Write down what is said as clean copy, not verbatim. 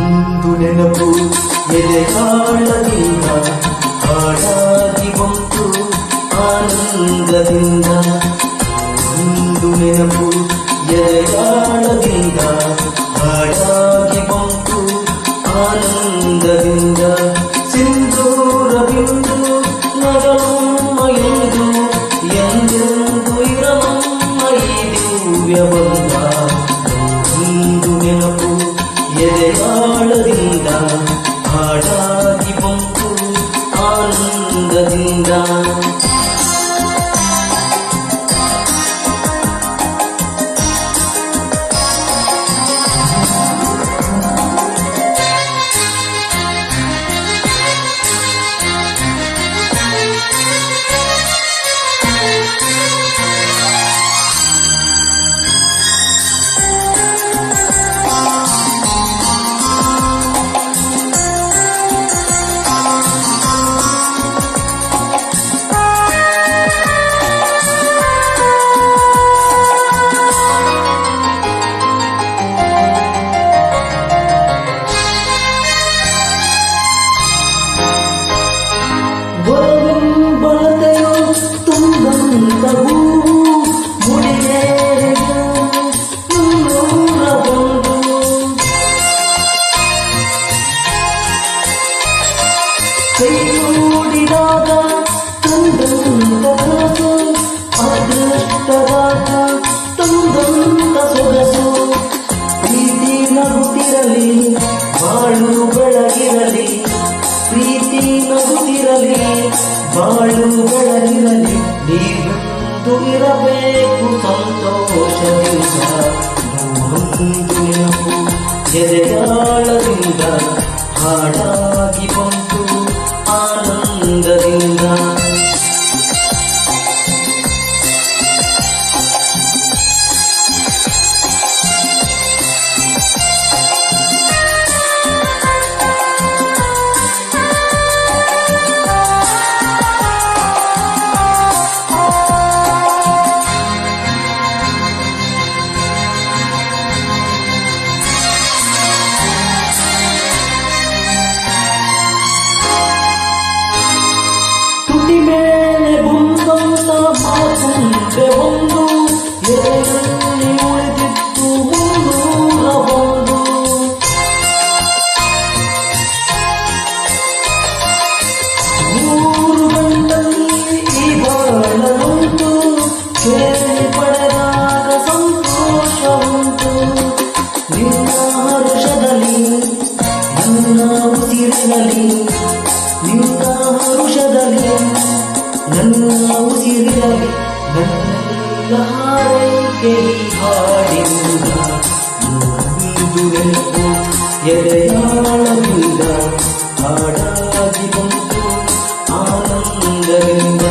ಒಂದು ನೆನಪು ಎದೆಗಾಳದಿಂದ ಹಾಡಾಗಿ ಬಂತು ಆನಂದದಿಂದ. ಒಂದು ನೆನಪು ಎದೆಗಾಳದಿಂದ ಹಾಡಾಗಿ ಬಂತು ಆನಂದದಿಂದ. ಸಿಂಧೂರ ಬಿಂದು ನಗರಮ್ಮ ಎಂದು ಎಂದೆಂದು ಇರಮಮ್ಮ ಈ ದಿವ್ಯ ಬಂದ. ಒಂದು ನೆನಪು ಎದೆಗಾಳದಿಂದ ಹಾಡಾಗಿ ಬಂತು ಆನಂದದಿಂದ. ಕೈಗೂಡಿದಾಗ ತಂದಂತ ಕನಸು ಅದೃಷ್ಟದಾಗ ತಂದಂತ ಸೊಗಸು. ಪ್ರೀತಿ ನಗುತ್ತಿರಲಿ ಬಾಳು ಬೆಳಗಿರಲಿ, ಪ್ರೀತಿ ನಗುತ್ತಿರಲಿ ಬಾಳು ಬೆಳಗಿರಲಿ. ನೀವಂದು ಇರಬೇಕು ಸಂತೋಷದಿಂದ. ಒಂದು ನೆನಪು ಎದೆಗಾಳದಿಂದ ಹಾಡಾಗಿ ಬಂತು ಆನಂದದಿಂದ. ಮೇಲೆ ಬಂದಂತ ಮಾತುಂಟೆ ಒಂದು ಎದೆಯಲ್ಲಿ ಉಳಿದಿತ್ತು 301. ಮೂರು ಗಂಟಲ್ಲಿ ಈ ಬಾಳನುಂಟು, ಕೇಳಿ ಪಡೆದಾಗ ಸಂತೋಷ ಉಂಟು. ನಿನ್ನ ಹರುಷದಲ್ಲಿ ನನ್ನ ಉಸಿರಿನಲ್ಲಿ, ನಿನ್ನ ಹರುಷದಲ್ಲಿ ನನ್ನ ಉಸಿರಿರಲಿ, ನನ್ನ ಹಾರೈಕೆ ಹಾಡಿಂದ. ಒಂದು ನೆನಪು ಎದೆಯಾಳದಿಂದ ಹಾಡಾಗಿ ಬಂತು ಆನಂದದಿಂದ.